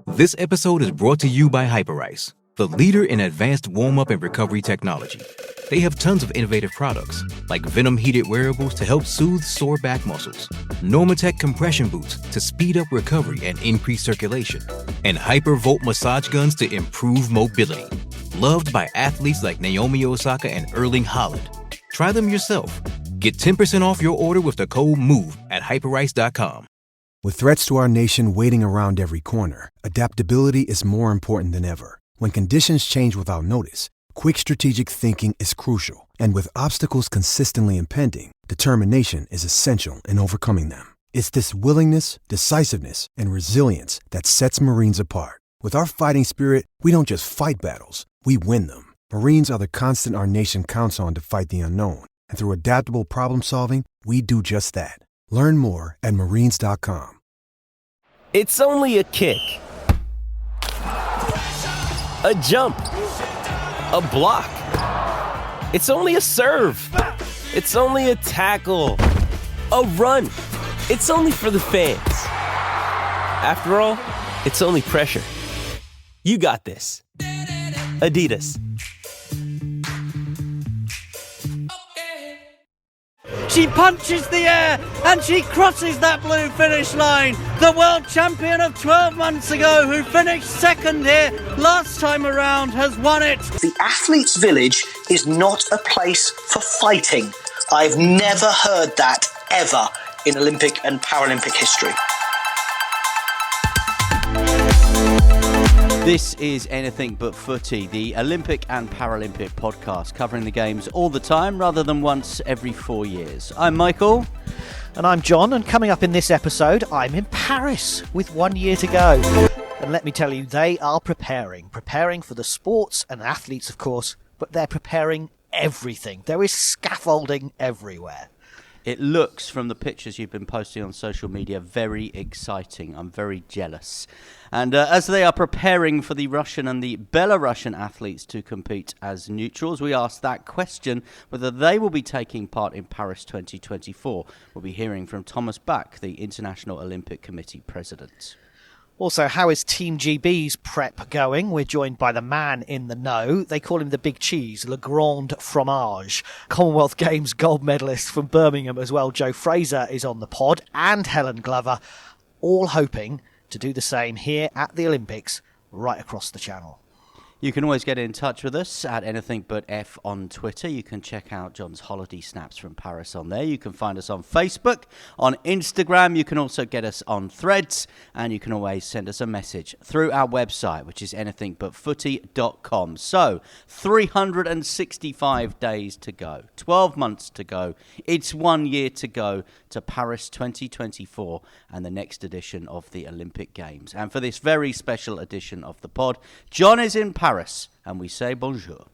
This episode is brought to you by Hyperice, the leader in advanced warm-up and recovery technology. They have tons of innovative products, like Venom-heated wearables to help soothe sore back muscles, Normatec compression boots to speed up recovery and increase circulation, and Hypervolt massage guns to improve mobility. Loved by athletes like Naomi Osaka and Erling Haaland. Try them yourself. Get 10% off your order with the code MOVE at hyperice.com. With threats to our nation waiting around every corner, adaptability is more important than ever. When conditions change without notice, quick strategic thinking is crucial. And with obstacles consistently impending, determination is essential in overcoming them. It's this willingness, decisiveness, and resilience that sets Marines apart. With our fighting spirit, we don't just fight battles, we win them. Marines are the constant our nation counts on to fight the unknown. And through adaptable problem solving, we do just that. Learn more at marines.com. It's only a kick, a jump, a block. It's only a serve. It's only a tackle, a run. It's only for the fans. After all, it's only pressure. You got this. Adidas. She punches the air and she crosses that blue finish line. The world champion of 12 months ago, who finished second here last time around, has won it. The athlete's village is not a place for fighting. I've never heard that ever in Olympic and Paralympic history. This is Anything But Footy, the Olympic and Paralympic podcast covering the games all the time rather than once every 4 years. I'm Michael. And I'm John, and coming up in this episode, I'm in Paris with 1 year to go. And let me tell you, they are preparing for the sports and athletes, of course, but they're preparing everything. There is scaffolding everywhere. It looks, from the pictures you've been posting on social media, very exciting. I'm very jealous. And as they are preparing for the Russian and the Belarusian athletes to compete as neutrals, we asked that question, whether they will be taking part in Paris 2024. We'll be hearing from Thomas Bach, the International Olympic Committee president. Also, how is Team GB's prep going? We're joined by the man in the know. They call him the Big Cheese, Le Grand Fromage. Commonwealth Games gold medalist from Birmingham as well, Joe Fraser, is on the pod, and Helen Glover, all hoping to do the same here at the Olympics right across the channel. You can always get in touch with us at Anything But F on Twitter. You can check out John's holiday snaps from Paris on there. You can find us on Facebook, on Instagram. You can also get us on Threads, and you can always send us a message through our website, which is anythingbutfooty.com. So, 365 days to go, 12 months to go. It's 1 year to go to Paris 2024 and the next edition of the Olympic Games. And for this very special edition of the pod, John is in Paris, and we say bonjour.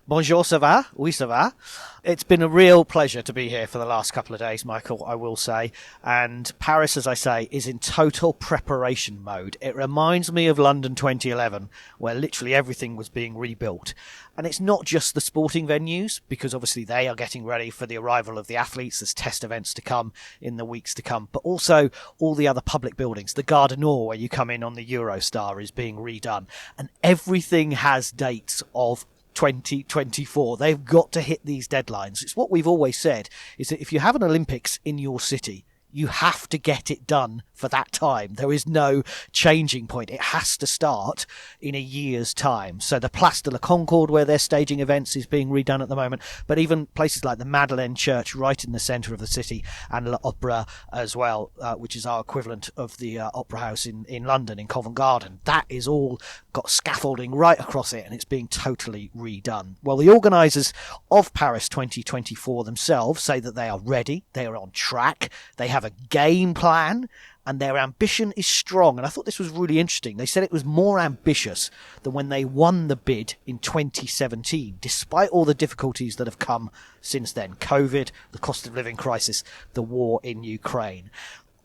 Bonjour, ça va? Oui, ça va. It's been a real pleasure to be here for the last couple of days, Michael, I will say. And Paris, as I say, is in total preparation mode. It reminds me of London 2011, where literally everything was being rebuilt. And it's not just the sporting venues, because obviously they are getting ready for the arrival of the athletes. There's test events to come in the weeks to come. But also all the other public buildings. The Gare du Nord, where you come in on the Eurostar, is being redone. And everything has dates of 2024. They've got to hit these deadlines. It's what we've always said, is that if you have an Olympics in your city, you have to get it done for that time. There is no changing point. It has to start in a year's time. So the Place de la Concorde, where they're staging events, is being redone at the moment. But even places like the Madeleine Church right in the centre of the city, and l'Opéra as well, which is our equivalent of the Opera House in London, in Covent Garden. That is all got scaffolding right across it, and it's being totally redone. Well, the organisers of Paris 2024 themselves say that they are ready, they are on track, they have a game plan, and their ambition is strong. And I thought this was really interesting. They said it was more ambitious than when they won the bid in 2017, despite all the difficulties that have come since then. COVID, the cost of living crisis, the war in Ukraine.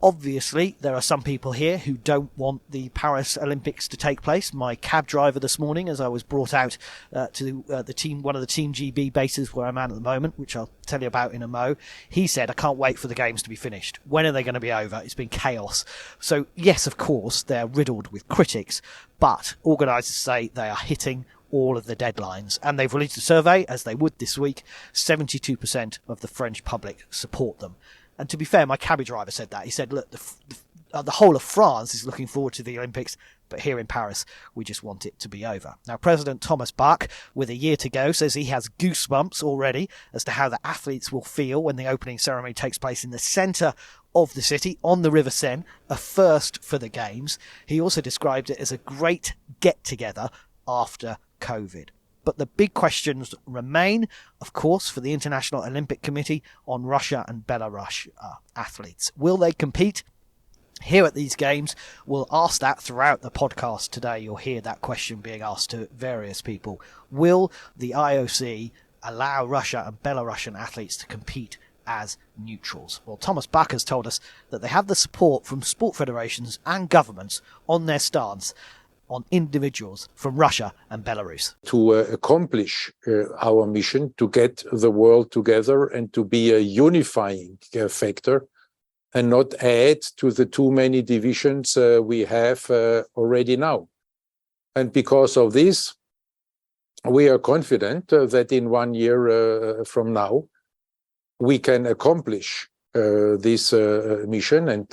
Obviously, there are some people here who don't want the Paris Olympics to take place. My cab driver this morning, as I was brought out to one of the Team GB bases where I'm at the moment, which I'll tell you about in a mo, he said, I can't wait for the games to be finished. When are they going to be over? It's been chaos. So, yes, of course, they're riddled with critics, but organisers say they are hitting all of the deadlines. And they've released a survey, as they would this week. 72% of the French public support them. And to be fair, my cabbie driver said that. He said, look, the whole of France is looking forward to the Olympics, but here in Paris, we just want it to be over. Now, President Thomas Bach, with a year to go, says he has goosebumps already as to how the athletes will feel when the opening ceremony takes place in the centre of the city, on the River Seine, a first for the Games. He also described it as a great get-together after COVID. But the big questions remain, of course, for the International Olympic Committee on Russia and Belarus athletes. Will they compete here at these games? We'll ask that throughout the podcast today. You'll hear that question being asked to various people. Will the IOC allow Russia and Belarusian athletes to compete as neutrals? Well, Thomas Bach has told us that they have the support from sport federations and governments on their stance on individuals from Russia and Belarus. To accomplish our mission, to get the world together and to be a unifying factor and not add to the too many divisions we have already now. And because of this, we are confident that in 1 year from now, we can accomplish this mission. And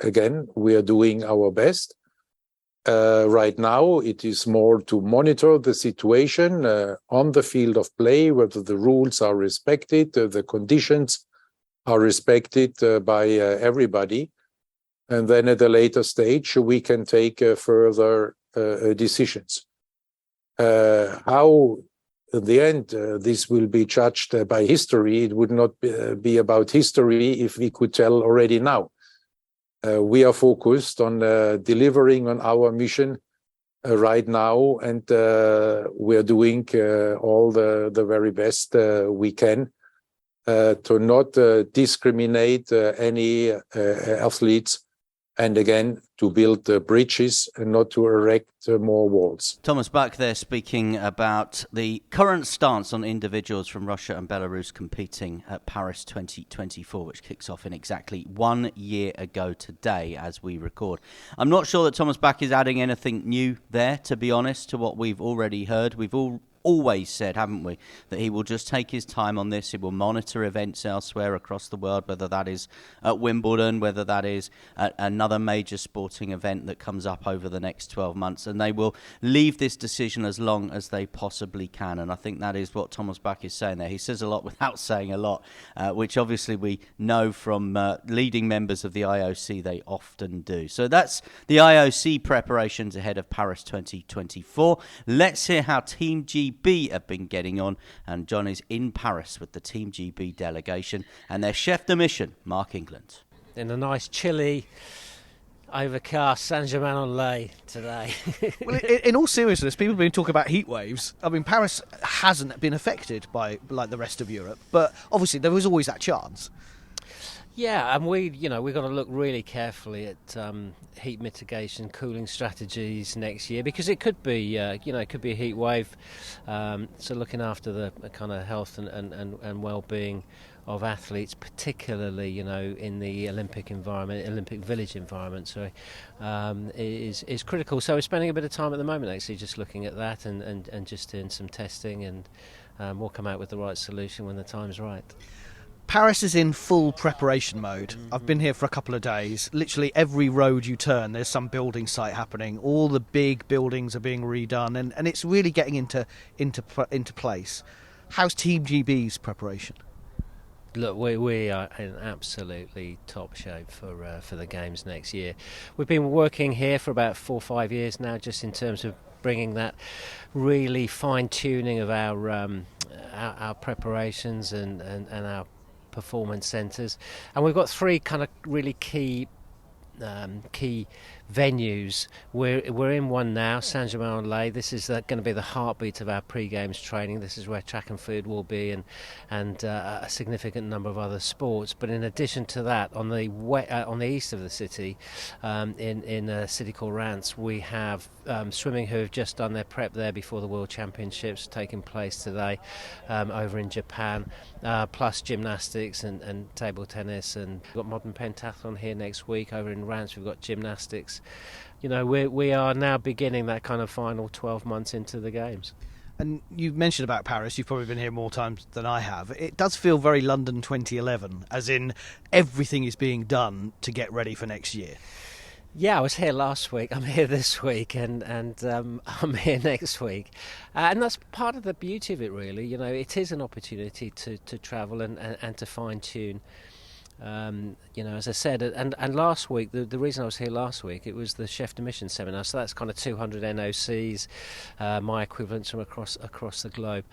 again, we are doing our best. Right now, it is more to monitor the situation on the field of play, whether the rules are respected, the conditions are respected by everybody. And then at a later stage, we can take further decisions. How, in the end, this will be judged by history, it would not be about history if we could tell already now. We are focused on delivering on our mission right now, and we are doing all the very best we can to not discriminate any athletes, and again, to build bridges and not to erect more walls. Thomas Bach there speaking about the current stance on individuals from Russia and Belarus competing at Paris 2024, which kicks off in exactly 1 year ago today as we record. I'm not sure that Thomas Bach is adding anything new there, to be honest, to what we've already heard. We've always said, haven't we, that he will just take his time on this. He will monitor events elsewhere across the world, whether that is at Wimbledon, whether that is at another major sporting event that comes up over the next 12 months, and they will leave this decision as long as they possibly can. And I think that is what Thomas Bach is saying there. He says a lot without saying a lot, which obviously we know from leading members of the IOC they often do. So that's the IOC preparations ahead of Paris 2024. Let's hear how Team GB have been getting on, and John is in Paris with the Team GB delegation and their chef de mission, Mark England. In a nice chilly, overcast Saint-Germain-en-Laye today. Well, in all seriousness, people have been talking about heat waves. I mean, Paris hasn't been affected by like the rest of Europe, but obviously there was always that chance. Yeah, and we've got to look really carefully at heat mitigation, cooling strategies next year, because it could be, it could be a heat wave. So looking after the kind of health and well-being of athletes, particularly, in the Olympic Village environment, is critical. So we're spending a bit of time at the moment, actually, just looking at that and just doing some testing, and we'll come out with the right solution when the time's right. Paris is in full preparation mode. I've been here for a couple of days. Literally every road you turn, there's some building site happening. All the big buildings are being redone, and it's really getting into place. How's Team GB's preparation? Look, we are in absolutely top shape for the games next year. We've been working here for about 4 or 5 years now, just in terms of bringing that really fine tuning of our preparations and our performance centres, and we've got 3 kind of really key venues. We're in one now, Saint-Germain-en-Laye. This is going to be the heartbeat of our pre-games training. This is where track and field will be, and a significant number of other sports. But in addition to that, on the east of the city, in a city called Reims, we have swimming who have just done their prep there before the World Championships taking place today over in Japan, plus gymnastics and table tennis, and we've got modern pentathlon here next week. Over in Reims we've got gymnastics. You know, we are now beginning that kind of final 12 months into the games. And you mentioned about Paris, you've probably been here more times than I have. It does feel very London 2011, as in everything is being done to get ready for next year. Yeah, I was here last week, I'm here this week, and I'm here next week. And that's part of the beauty of it, really. You know, it is an opportunity to travel and to fine-tune. You know, as I said, and last week, the reason I was here last week, it was the Chef de Mission seminar, so that's kind of 200 NOCs, my equivalents from across the globe.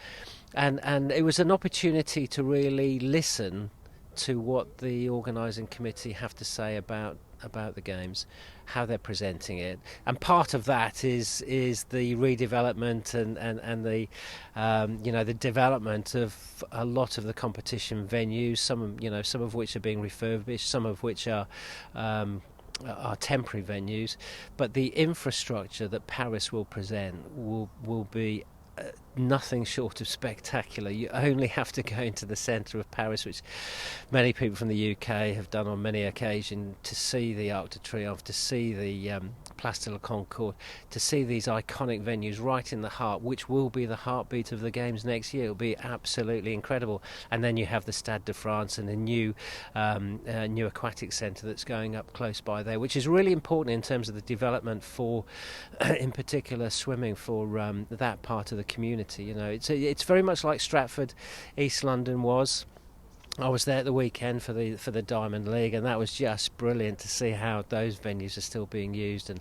And it was an opportunity to really listen to what the organising committee have to say about the games, how they're presenting it, and part of that is the redevelopment and the the development of a lot of the competition venues, some of which are being refurbished, some of which are temporary venues, but the infrastructure that Paris will present will be nothing short of spectacular. You only have to go into the centre of Paris, which many people from the UK have done on many occasions, to see the Arc de Triomphe, to see the Place de la Concorde, to see these iconic venues right in the heart, which will be the heartbeat of the games next year. It'll be absolutely incredible. And then you have the Stade de France and a new aquatic centre that's going up close by there, which is really important in terms of the development for, in particular, swimming for that part of the community. You know, it's very much like Stratford, East London was. I was there at the weekend for the Diamond League, and that was just brilliant to see how those venues are still being used and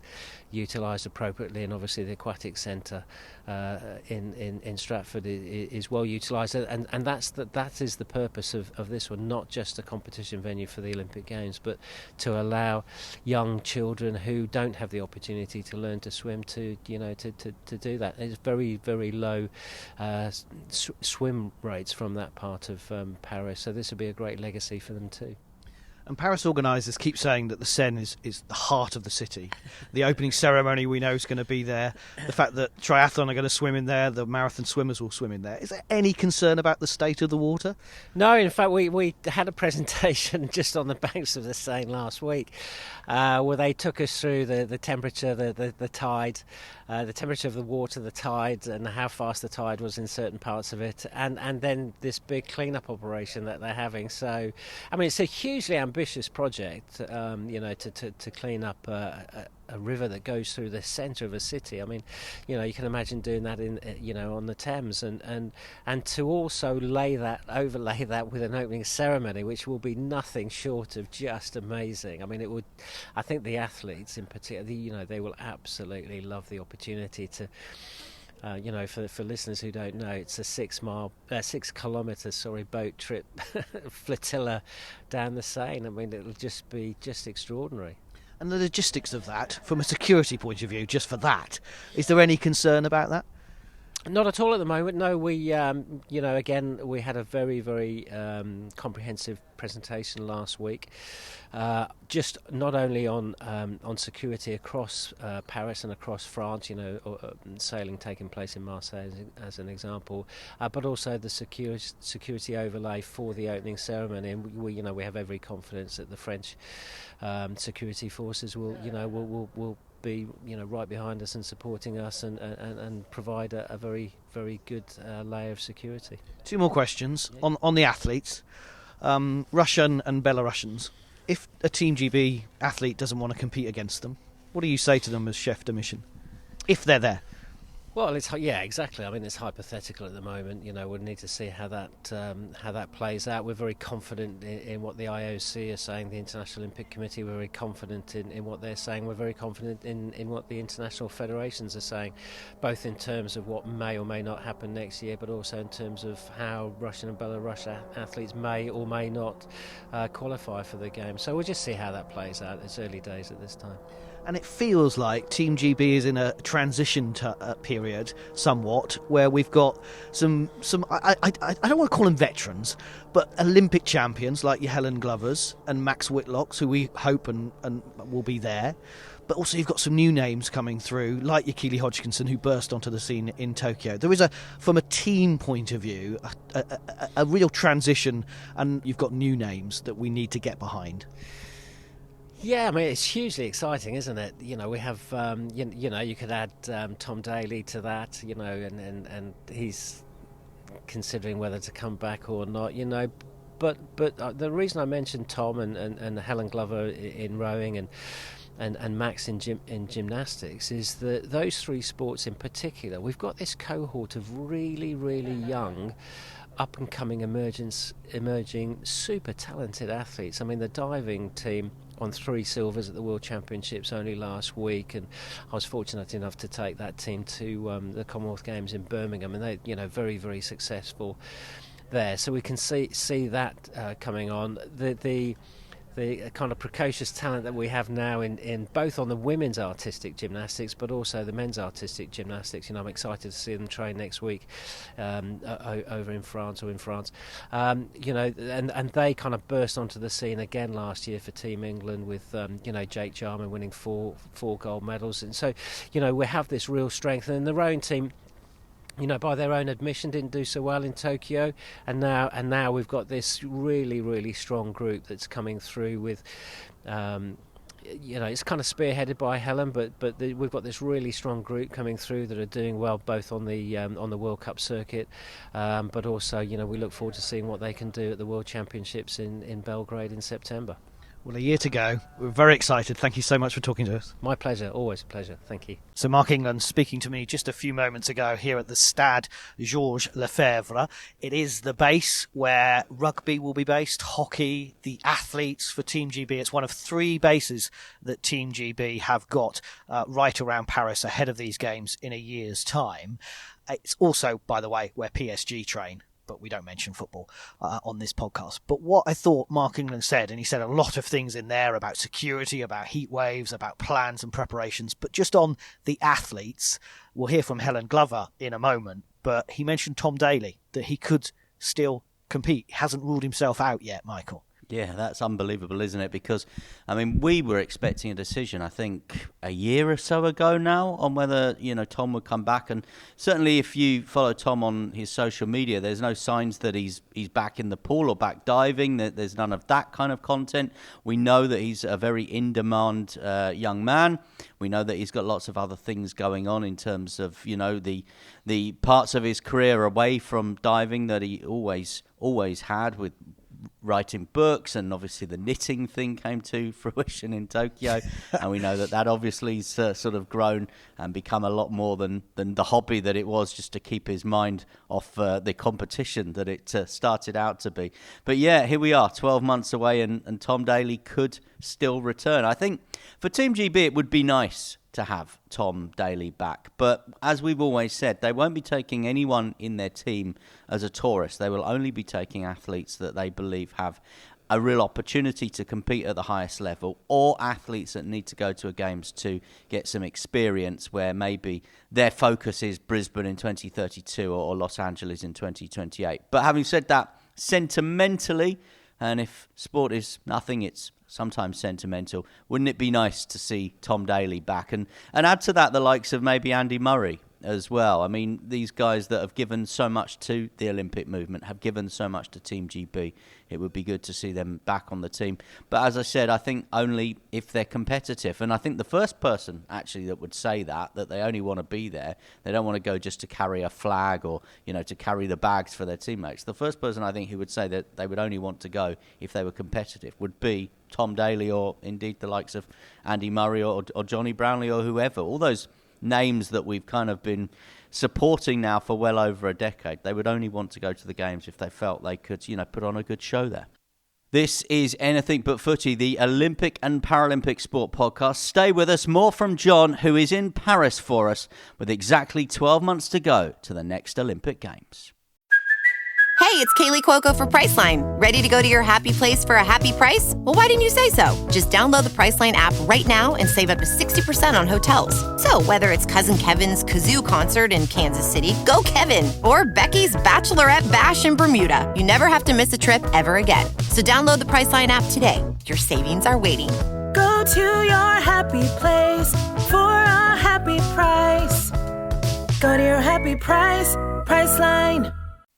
utilised appropriately. And obviously the aquatic centre in Stratford is well utilised, and that is the purpose of this one, not just a competition venue for the Olympic Games, but to allow young children who don't have the opportunity to learn to swim to do that. It's very, very low swim rates from that part of Paris, so this will be a great legacy for them too. And Paris organisers keep saying that the Seine is the heart of the city. The opening ceremony we know is going to be there. The fact that triathlon are going to swim in there, the marathon swimmers will swim in there. Is there any concern about the state of the water? No, in fact, we had a presentation just on the banks of the Seine last week where they took us through the temperature, the tide, the temperature of the water, the tide, and how fast the tide was in certain parts of it, and then this big clean-up operation that they're having. So, I mean, it's a hugely ambitious project, to clean up a river that goes through the centre of a city. I mean, you can imagine doing that on the Thames, and to also overlay that with an opening ceremony, which will be nothing short of just amazing. I mean, I think the athletes in particular, they will absolutely love the opportunity to. For listeners who don't know, it's a 6 kilometre boat trip flotilla down the Seine. I mean, it'll just be extraordinary. And the logistics of that, from a security point of view, just for that, is there any concern about that? Not at all at the moment. No, we again, we had a very, very comprehensive presentation last week, just not only on security across Paris and across France, sailing taking place in Marseille as an example, but also the security overlay for the opening ceremony. And we have every confidence that the French security forces will be right behind us and supporting us and provide a very, very good layer of security. Two more questions on the athletes, Russian and Belarusians. If a Team GB athlete doesn't want to compete against them, what do you say to them as chef de mission, if they're there? Well, exactly. I mean, it's hypothetical at the moment. We'll need to see how that plays out. We're very confident in what the IOC are saying, the International Olympic Committee. We're very confident in what they're saying. We're very confident in what the international federations are saying, both in terms of what may or may not happen next year, but also in terms of how Russian and Belarus athletes may or may not qualify for the game. So we'll just see how that plays out. It's early days at this time. And it feels like Team GB is in a transition period, somewhat, where we've got some I don't want to call them veterans, but Olympic champions like your Helen Glovers and Max Whitlocks, who we hope and will be there. But also you've got some new names coming through, like your Keely Hodgkinson, who burst onto the scene in Tokyo. There is, from a team point of view, a real transition, and you've got new names that we need to get behind. Yeah, I mean, it's hugely exciting, isn't it? You know, we have, you could add Tom Daly to that, and he's considering whether to come back or not, But the reason I mentioned Tom and Helen Glover in rowing and Max in gymnastics is that those three sports in particular, we've got this cohort of really, really young, up-and-coming, emerging, super talented athletes. I mean, the diving team on 3 silvers at the World Championships only last week, and I was fortunate enough to take that team to the Commonwealth Games in Birmingham, and they, very, very successful there. So we can see that coming on. The kind of precocious talent that we have now in both on the women's artistic gymnastics, but also the men's artistic gymnastics. I'm excited to see them train next week over in France. And they kind of burst onto the scene again last year for Team England with Jake Jarman winning four gold medals, and so we have this real strength. And the rowing team, by their own admission, didn't do so well in Tokyo, and now we've got this really, really strong group that's coming through with, it's kind of spearheaded by Helen, but we've got this really strong group coming through that are doing well both on the World Cup circuit, but also we look forward to seeing what they can do at the World Championships in Belgrade in September. Well, a year to go. We're very excited. Thank you so much for talking to us. My pleasure. Always a pleasure. Thank you. So Mark England speaking to me just a few moments ago here at the Stade Georges Lefevre. It is the base where rugby will be based, hockey, the athletes for Team GB. It's one of 3 bases that Team GB have got right around Paris ahead of these games in a year's time. It's also, by the way, where PSG train. But we don't mention football on this podcast. But what I thought Mark England said, and he said a lot of things in there about security, about heat waves, about plans and preparations, but just on the athletes, we'll hear from Helen Glover in a moment, but he mentioned Tom Daly, that he could still compete. He hasn't ruled himself out yet, Michael. Yeah, that's unbelievable, isn't it? Because, we were expecting a decision, I think, a year or so ago now on whether, Tom would come back. And certainly if you follow Tom on his social media, there's no signs that he's back in the pool or back diving. There's none of that kind of content. We know that he's a very in-demand young man. We know that he's got lots of other things going on in terms of, the parts of his career away from diving that he always had, with writing books, and obviously the knitting thing came to fruition in Tokyo, and we know that obviously has sort of grown and become a lot more than the hobby that it was just to keep his mind off the competition that it started out to be. But yeah, here we are, 12 months away, and Tom Daly could still return. I think for Team GB it would be nice to have Tom Daly back, but as we've always said, they won't be taking anyone in their team as a tourist. They will only be taking athletes that they believe have a real opportunity to compete at the highest level, or athletes that need to go to a games to get some experience where maybe their focus is Brisbane in 2032 or Los Angeles in 2028. But having said that, sentimentally, and if sport is nothing, it's sometimes sentimental, wouldn't it be nice to see Tom Daly back? And add to that the likes of maybe Andy Murray as well. These guys that have given so much to the Olympic movement, have given so much to Team GB. It would be good to see them back on the team. But as I said, I think only if they're competitive. And I think the first person actually that would say that they only want to be there, they don't want to go just to carry a flag or, to carry the bags for their teammates. The first person I think who would say that they would only want to go if they were competitive would be Tom Daly, or indeed the likes of Andy Murray or Johnny Brownlee or whoever. All those names that we've kind of been supporting now for well over a decade, they would only want to go to the games if they felt they could, put on a good show there. This is Anything But Footy, the Olympic and Paralympic Sport podcast. Stay with us. More from John, who is in Paris for us with exactly 12 months to go to the next Olympic Games. Hey, it's Kaylee Cuoco for Priceline. Ready to go to your happy place for a happy price? Well, why didn't you say so? Just download the Priceline app right now and save up to 60% on hotels. So whether it's Cousin Kevin's Kazoo Concert in Kansas City, go Kevin, or Becky's Bachelorette Bash in Bermuda, you never have to miss a trip ever again. So download the Priceline app today. Your savings are waiting. Go to your happy place for a happy price. Go to your happy price, Priceline.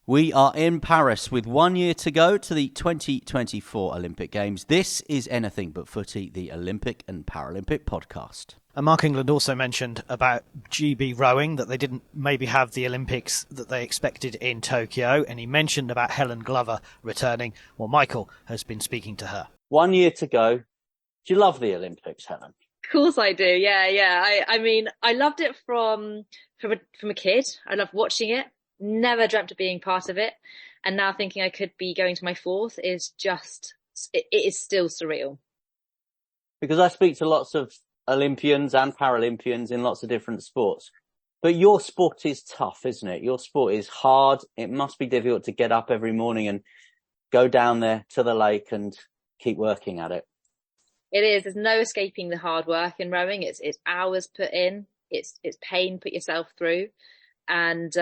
We are in Paris with 1 year to go to the 2024 Olympic Games. This is Anything But Footy, the Olympic and Paralympic podcast. And Mark England also mentioned about GB rowing, that they didn't maybe have the Olympics that they expected in Tokyo. And he mentioned about Helen Glover returning. Well, Michael has been speaking to her. 1 year to go. Do you love the Olympics, Helen? Of course I do. Yeah. I mean, I loved it from a kid. I loved watching it. Never dreamt of being part of it. And now thinking I could be going to my fourth is just, it is still surreal. Because I speak to lots of Olympians and Paralympians in lots of different sports. But your sport is tough, isn't it? Your sport is hard. It must be difficult to get up every morning and go down there to the lake and keep working at it. It is. There's no escaping the hard work in rowing. It's hours put in. It's pain put yourself through. And,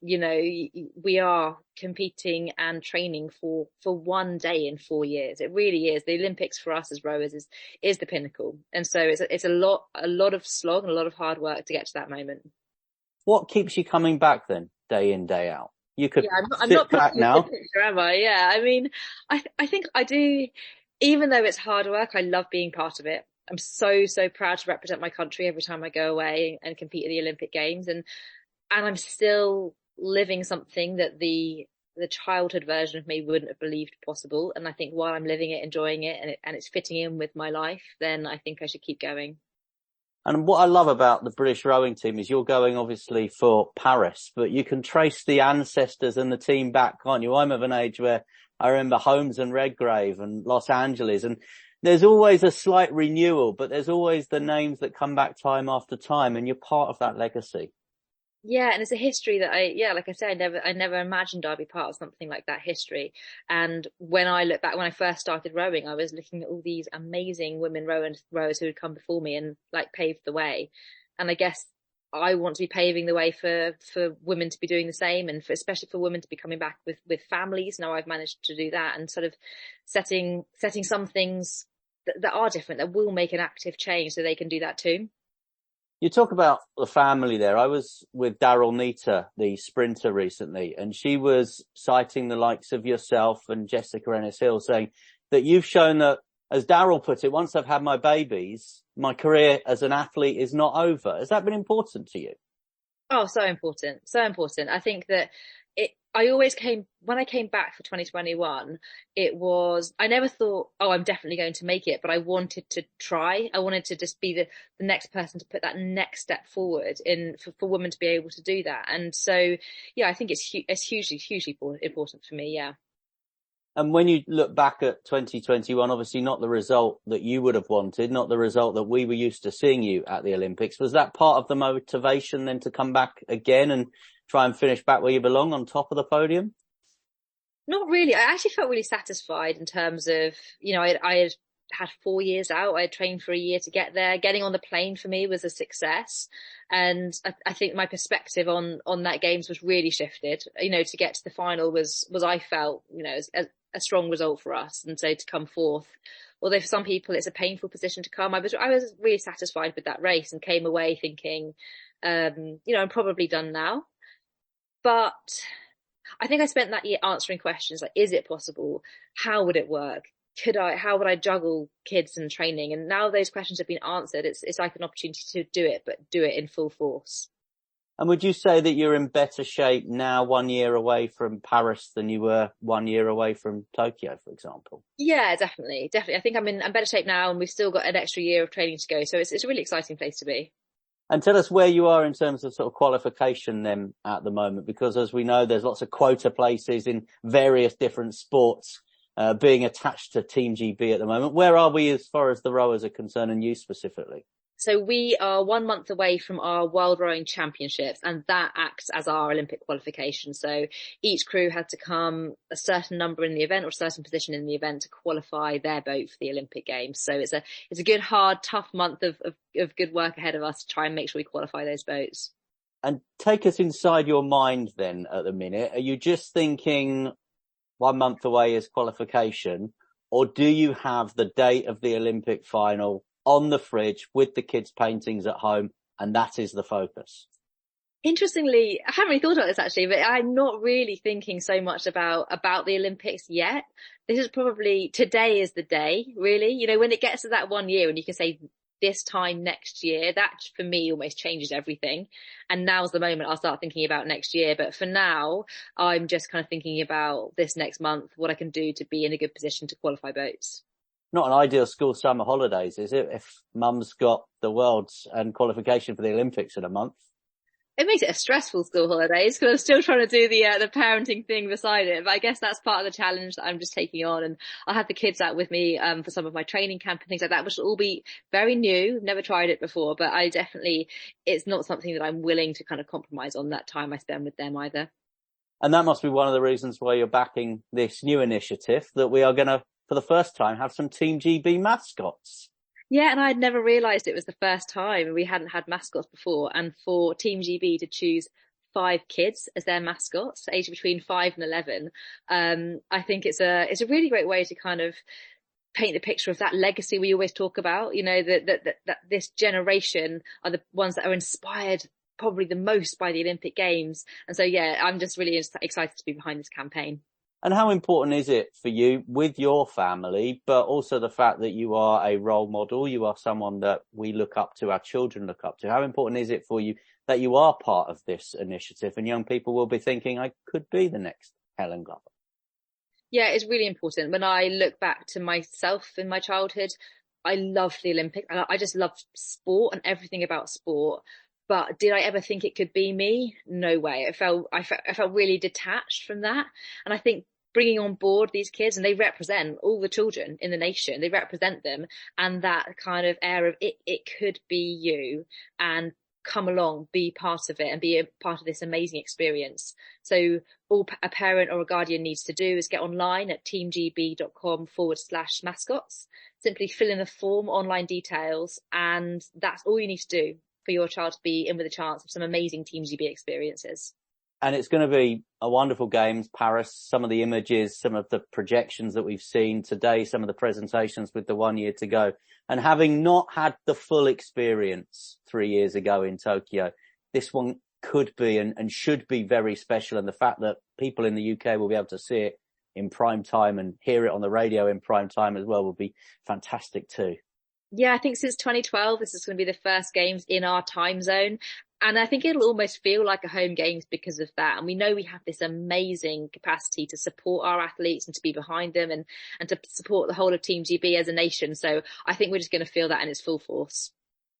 we are competing and training for 1 day in 4 years. It really is. The Olympics for us as rowers is the pinnacle. And so it's a lot of slog and a lot of hard work to get to that moment. What keeps you coming back then, day in, day out? You could I'm sit not back now. Picture, am I? Yeah. I mean, I think I do, even though it's hard work, I love being part of it. I'm so proud to represent my country every time I go away and compete at the Olympic Games. And I'm still living something that the childhood version of me wouldn't have believed possible. And I think while I'm living it, enjoying it, and it's fitting in with my life, then I think I should keep going. And what I love about the British rowing team is you're going obviously for Paris, but you can trace the ancestors and the team back, can't you? I'm of an age where I remember Holmes and Redgrave and Los Angeles, and there's always a slight renewal, but there's always the names that come back time after time, and you're part of that legacy. Yeah, and it's a history that like I said, I never imagined I'd be part of something like that history. And when I look back, when I first started rowing, I was looking at all these amazing women rowers who had come before me and like paved the way. And I guess I want to be paving the way for women to be doing the same, and especially for women to be coming back with families. Now I've managed to do that, and sort of setting some things that are different, that will make an active change, so they can do that too. You talk about the family there. I was with Daryl Neater, the sprinter, recently, and she was citing the likes of yourself and Jessica Ennis-Hill, saying that you've shown that, as Daryl put it, once I've had my babies, my career as an athlete is not over. Has that been important to you? Oh, so important. So important. I think that when I came back for 2021, I never thought, I'm definitely going to make it, but I wanted to try. I wanted to just be the next person to put that next step forward for women to be able to do that. And so, yeah, I think it's hugely important for me. Yeah. And when you look back at 2021, obviously not the result that you would have wanted, not the result that we were used to seeing you at the Olympics. Was that part of the motivation then to come back again and try and finish back where you belong, on top of the podium? Not really. I actually felt really satisfied in terms of, I had 4 years out. I had trained for a year to get there. Getting on the plane for me was a success. And I think my perspective on that games was really shifted. To get to the final was I felt, a strong result for us. And so to come fourth, although for some people it's a painful position to come, I was really satisfied with that race and came away thinking, I'm probably done now. But I think I spent that year answering questions like, is it possible? How would it work? How would I juggle kids and training? And now those questions have been answered. It's like an opportunity to do it, but do it in full force. And would you say that you're in better shape now, 1 year away from Paris, than you were 1 year away from Tokyo, for example? Yeah, definitely. I think I'm in better shape now, and we've still got an extra year of training to go. So it's a really exciting place to be. And tell us where you are in terms of sort of qualification then at the moment, because as we know, there's lots of quota places in various different sports being attached to Team GB at the moment. Where are we as far as the rowers are concerned, and you specifically? So we are 1 month away from our World Rowing Championships, and that acts as our Olympic qualification. So each crew had to come a certain number in the event or a certain position in the event to qualify their boat for the Olympic Games. So it's a good, hard, tough month of good work ahead of us to try and make sure we qualify those boats. And take us inside your mind then at the minute. Are you just thinking 1 month away is qualification, or do you have the date of the Olympic final on the fridge with the kids' paintings at home, and that is the focus? Interestingly, I haven't really thought about this actually, but I'm not really thinking so much about the Olympics yet. This is probably, today is the day, really. You know, when it gets to that 1 year and you can say this time next year, that for me almost changes everything. And now's the moment I'll start thinking about next year. But for now, I'm just kind of thinking about this next month, what I can do to be in a good position to qualify boats. Not an ideal school summer holidays, is it? If mum's got the Worlds and qualification for the Olympics in a month. It makes it a stressful school holidays because I'm still trying to do the parenting thing beside it. But I guess that's part of the challenge that I'm just taking on. And I'll have the kids out with me for some of my training camp and things like that, which will all be very new. Never tried it before, but it's not something that I'm willing to kind of compromise on that time I spend with them either. And that must be one of the reasons why you're backing this new initiative, that we are going to, for the first time, have some Team GB mascots. Yeah, and I'd never realised it was the first time we hadn't had mascots before. And for Team GB to choose 5 kids as their mascots, aged between 5 and 11, I think it's a really great way to kind of paint the picture of that legacy we always talk about. You know, that this generation are the ones that are inspired probably the most by the Olympic Games. And so, yeah, I'm just really excited to be behind this campaign. And how important is it for you with your family, but also the fact that you are a role model, you are someone that we look up to, our children look up to? How important is it for you that you are part of this initiative and young people will be thinking, I could be the next Helen Glover? Yeah, it's really important. When I look back to myself in my childhood, I loved the Olympics. I just loved sport and everything about sport. But did I ever think it could be me? No way. I felt really detached from that. And I think bringing on board these kids, and they represent all the children in the nation, they represent them, and that kind of air of it could be you, and come along, be part of it and be a part of this amazing experience. So all a parent or a guardian needs to do is get online at teamgb.com/mascots, simply fill in the form, online details, and that's all you need to do for your child to be in with a chance of some amazing Team GB experiences. And it's going to be a wonderful Games, Paris. Some of the images, some of the projections that we've seen today, some of the presentations with the 1 year to go. And having not had the full experience 3 years ago in Tokyo, this one could be and should be very special. And the fact that people in the UK will be able to see it in prime time and hear it on the radio in prime time as well will be fantastic too. Yeah, I think since 2012, this is going to be the first Games in our time zone. And I think it'll almost feel like a home Games because of that. And we know we have this amazing capacity to support our athletes and to be behind them and to support the whole of Team GB as a nation. So I think we're just going to feel that in its full force.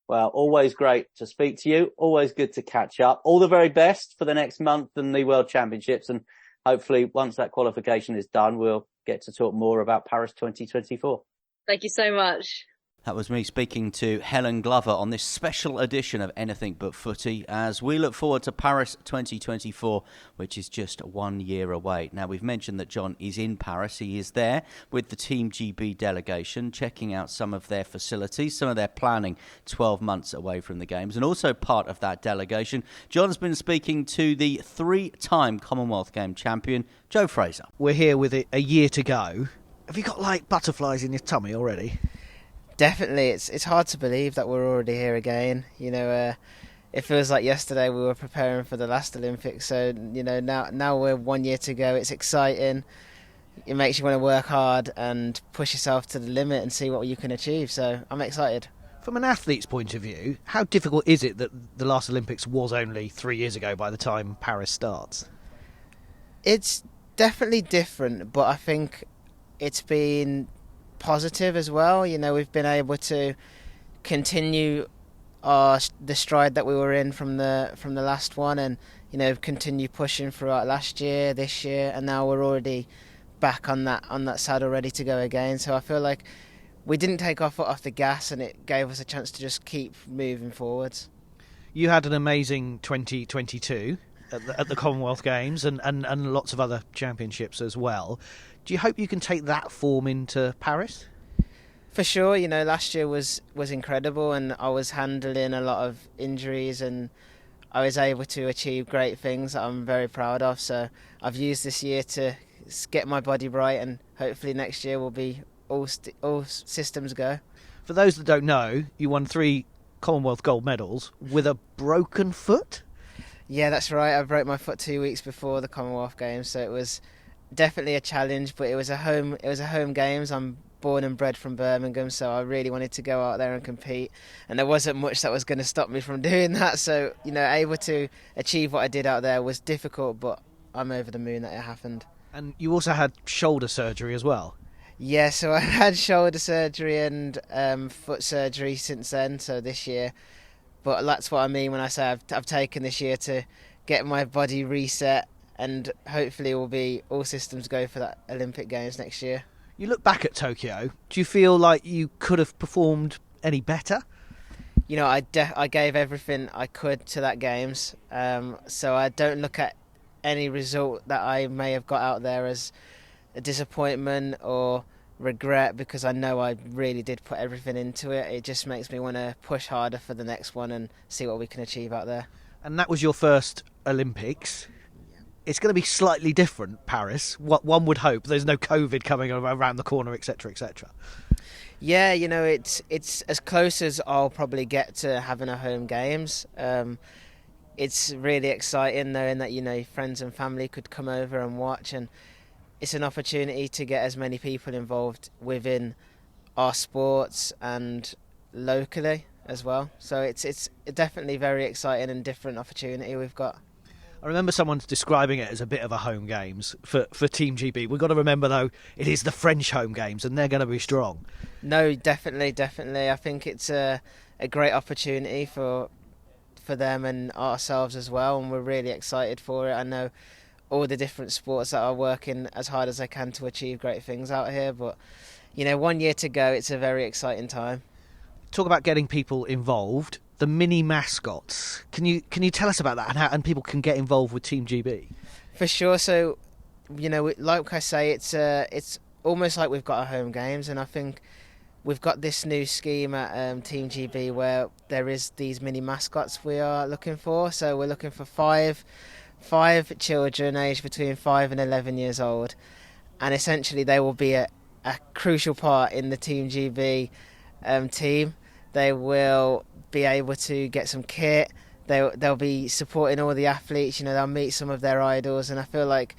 Well, always great to speak to you. Always good to catch up. All the very best for the next month and the World Championships. And hopefully once that qualification is done, we'll get to talk more about Paris 2024. Thank you so much. That was me speaking to Helen Glover on this special edition of Anything But Footy as we look forward to Paris 2024, which is just 1 year away. Now, we've mentioned that John is in Paris. He is there with the Team GB delegation, checking out some of their facilities, some of their planning 12 months away from the Games. And also part of that delegation, John's been speaking to the 3-time Commonwealth Game champion, Joe Fraser. We're here with a year to go. Have you got, like, butterflies in your tummy already? Definitely, it's hard to believe that we're already here again. You know, it feels like yesterday we were preparing for the last Olympics. So, you know, now we're 1 year to go. It's exciting. It makes you want to work hard and push yourself to the limit and see what you can achieve. So I'm excited. From an athlete's point of view, how difficult is it that the last Olympics was only 3 years ago by the time Paris starts? It's definitely different, but I think it's been positive as well. You know, we've been able to continue the stride that we were in from the last one, and you know, continue pushing throughout last year, this year, and now we're already back on that saddle, ready to go again. So I feel like we didn't take our foot off the gas, and it gave us a chance to just keep moving forwards. You had an amazing 2022 at the Commonwealth Games and lots of other championships as well. Do you hope you can take that form into Paris? For sure, last year was incredible, and I was handling a lot of injuries, and I was able to achieve great things that I'm very proud of. So I've used this year to get my body right, and hopefully next year will be all systems go. For those that don't know, you won 3 Commonwealth gold medals with a broken foot? Yeah, that's right. I broke my foot 2 weeks before the Commonwealth Games, so it was definitely a challenge, but it was a home games. I'm born and bred from Birmingham, so I really wanted to go out there and compete, and there wasn't much that was going to stop me from doing that. So able to achieve what I did out there was difficult, but I'm over the moon that it happened. And you also had shoulder surgery as well? Yeah, so I had shoulder surgery and foot surgery since then, so this year. But that's what I mean when I say I've taken this year to get my body reset, and hopefully it will be all systems go for that Olympic Games next year. You look back at Tokyo, do you feel like you could have performed any better? I gave everything I could to that Games, so I don't look at any result that I may have got out there as a disappointment or regret, because I know I really did put everything into it. It just makes me want to push harder for the next one and see what we can achieve out there. And that was your first Olympics. It's going to be slightly different, Paris. What one would hope. There's no COVID coming around the corner, etc., etc. Yeah, it's as close as I'll probably get to having a home games. It's really exciting knowing that friends and family could come over and watch, and it's an opportunity to get as many people involved within our sports and locally as well. So it's definitely very exciting and different opportunity we've got. I remember someone describing it as a bit of a home games for Team GB. We've got to remember, though, it is the French home games, and they're going to be strong. No, definitely. I think it's a great opportunity for them and ourselves as well, and we're really excited for it. I know all the different sports that are working as hard as they can to achieve great things out here, but 1 year to go, it's a very exciting time. Talk about getting people involved. The mini mascots. Can you tell us about that and how people can get involved with Team GB? For sure. So, like I say, it's almost like we've got our home games, and I think we've got this new scheme at Team GB where there is these mini mascots we are looking for. So we're looking for five children aged between 5 and 11 years old, and essentially they will be a crucial part in the Team GB team. They will be able to get some kit. They'll be supporting all the athletes. They'll meet some of their idols, and I feel like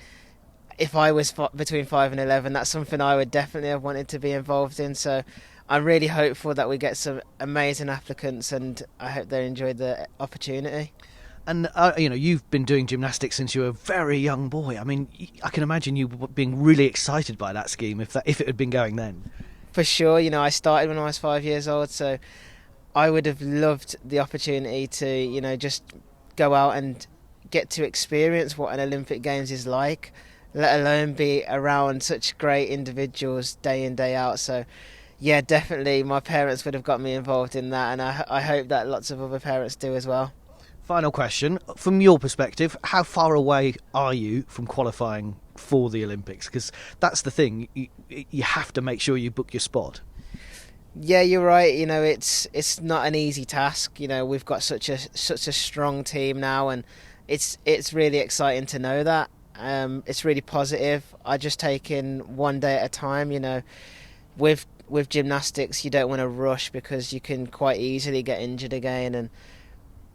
if I was between 5 and 11, that's something I would definitely have wanted to be involved in. So I'm really hopeful that we get some amazing applicants, and I hope they enjoy the opportunity. And you've been doing gymnastics since you were a very young boy. I mean, I can imagine you being really excited by that scheme if it had been going then. For sure, I started when I was 5 years old, so I would have loved the opportunity to, just go out and get to experience what an Olympic Games is like, let alone be around such great individuals day in, day out. So, yeah, definitely my parents would have got me involved in that, and I hope that lots of other parents do as well. Final question. From your perspective, how far away are you from qualifying for the Olympics? Because that's the thing. You have to make sure you book your spot. Yeah, you're right. It's not an easy task. We've got such a strong team now, and it's really exciting to know that. It's really positive. I just take in one day at a time. With gymnastics, you don't want to rush because you can quite easily get injured again. And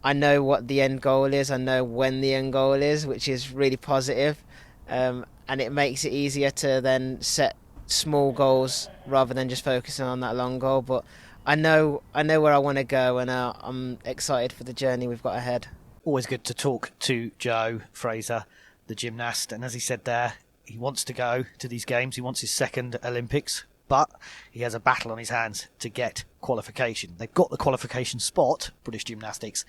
I know what the end goal is. I know when the end goal is, which is really positive. And it makes it easier to then set small goals rather than just focusing on that long goal. But I know where I want to go, and I'm excited for the journey we've got ahead. Always good to talk to Joe Fraser, the gymnast, and as he said there, he wants to go to these games. He wants his second Olympics, but he has a battle on his hands to get qualification. They've got the qualification spot, British Gymnastics,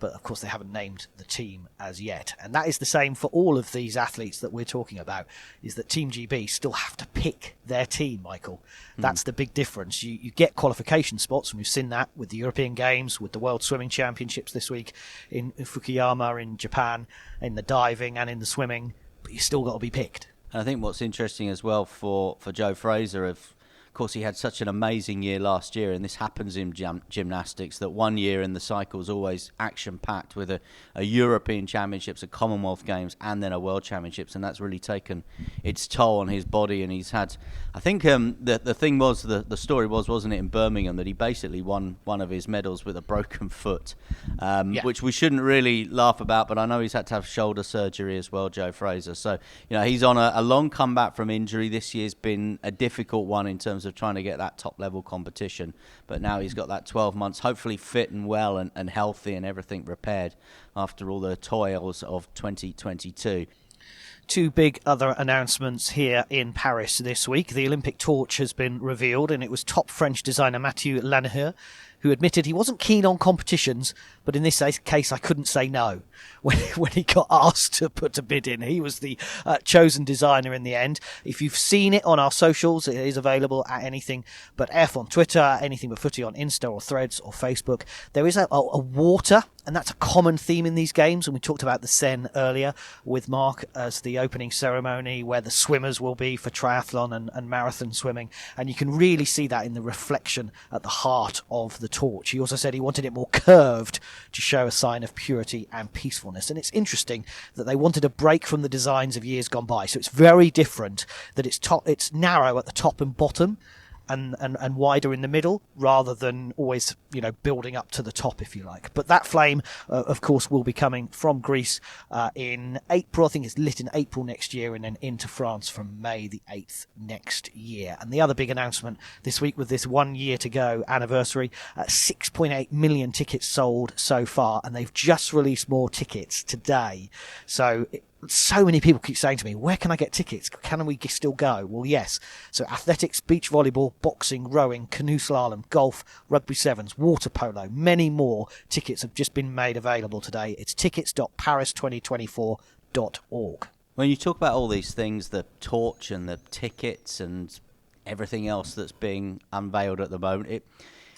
but of course they haven't named the team as yet. And that is the same for all of these athletes that we're talking about, is that Team GB still have to pick their team, Michael. That's the big difference. You get qualification spots, and we've seen that with the European Games, with the World Swimming Championships this week in Fukuyama in Japan, in the diving and in the swimming, but you still got to be picked. And I think what's interesting as well for Joe Fraser, of course, he had such an amazing year last year, and this happens in gymnastics, that one year in the cycle is always action-packed with a European Championships, a Commonwealth Games, and then a World Championships, and that's really taken its toll on his body. And he's had, I think the thing was, the story was, wasn't it, in Birmingham, that he basically won one of his medals with a broken foot, which we shouldn't really laugh about, but I know he's had to have shoulder surgery as well, Joe Fraser. So, he's on a long comeback from injury. This year's been a difficult one in terms of trying to get that top level competition, but now he's got that 12 months hopefully fit and well and healthy and everything repaired after all the toils of 2022. Two big other announcements here in Paris this week. The Olympic torch has been revealed, and it was top French designer Mathieu Lanier who admitted he wasn't keen on competitions, but in this case I couldn't say no. When he got asked to put a bid in, he was the chosen designer in the end. If you've seen it on our socials, it is available at Anything But F on Twitter, Anything But Footy on Insta or Threads or Facebook. There is a water, and that's a common theme in these games, and we talked about the Seine earlier with Mark as the opening ceremony, where the swimmers will be for triathlon and marathon swimming, and you can really see that in the reflection at the heart of the torch. He also said he wanted it more curved to show a sign of purity and peacefulness. And it's interesting that they wanted a break from the designs of years gone by. So it's very different that it's narrow at the top and bottom and wider in the middle, rather than always, building up to the top, if you like. But that flame, of course, will be coming from Greece in April. I think it's lit in April next year, and then into France from May the 8th next year. And the other big announcement this week, with this 1 year to go anniversary, 6.8 million tickets sold so far, and they've just released more tickets today. So many people keep saying to me, where can I get tickets? Can we still go? Well, yes. So athletics, beach volleyball, boxing, rowing, canoe slalom, golf, rugby sevens, water polo, many more tickets have just been made available today. It's tickets.paris2024.org. When you talk about all these things, the torch and the tickets and everything else that's being unveiled at the moment, it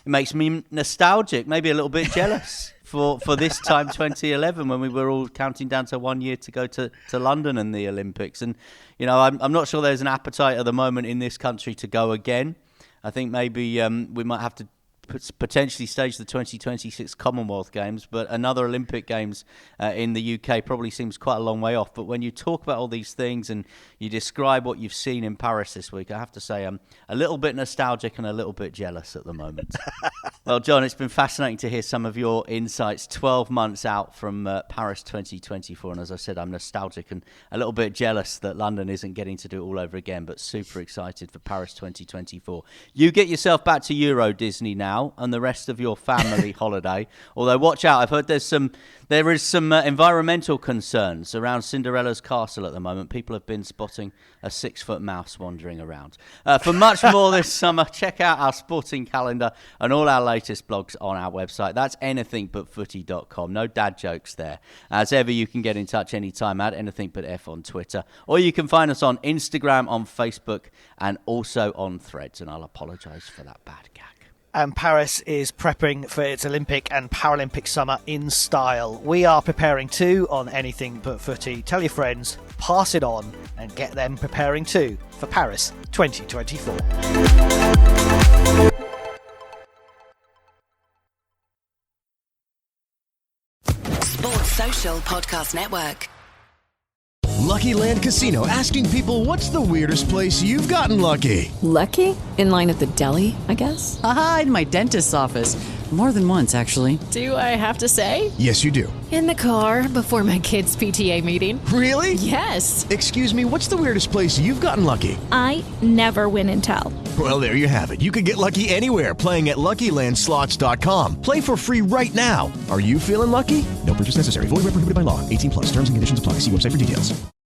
makes me nostalgic, maybe a little bit jealous for this time 2011, when we were all counting down to 1 year to go to London and the Olympics. And, I'm not sure there's an appetite at the moment in this country to go again. I think maybe we might have to potentially stage the 2026 Commonwealth Games, but another Olympic Games in the UK probably seems quite a long way off. But when you talk about all these things and you describe what you've seen in Paris this week, I have to say I'm a little bit nostalgic and a little bit jealous at the moment. Well, John, it's been fascinating to hear some of your insights 12 months out from Paris 2024. And as I said, I'm nostalgic and a little bit jealous that London isn't getting to do it all over again, but super excited for Paris 2024. You get yourself back to Euro Disney now and the rest of your family holiday. Although, watch out, I've heard there is some environmental concerns around Cinderella's castle at the moment. People have been spotting a 6-foot mouse wandering around. For much more this summer, check out our sporting calendar and all our latest blogs on our website. That's anythingbutfooty.com. No dad jokes there. As ever, you can get in touch anytime at anythingbutf on Twitter, or you can find us on Instagram, on Facebook, and also on Threads. And I'll apologise for that bad gag. And Paris is prepping for its Olympic and Paralympic summer in style. We are preparing too on Anything But Footy. Tell your friends, pass it on, and get them preparing too for Paris 2024. Sports Social Podcast Network. Lucky Land Casino, asking people, what's the weirdest place you've gotten lucky? Lucky? In line at the deli, I guess? Aha, in my dentist's office. More than once, actually. Do I have to say? Yes, you do. In the car before my kids' PTA meeting. Really? Yes. Excuse me, what's the weirdest place you've gotten lucky? I never win and tell. Well, there you have it. You can get lucky anywhere, playing at LuckyLandSlots.com. Play for free right now. Are you feeling lucky? No purchase necessary. Void where prohibited by law. 18+. Terms and conditions apply. See website for details.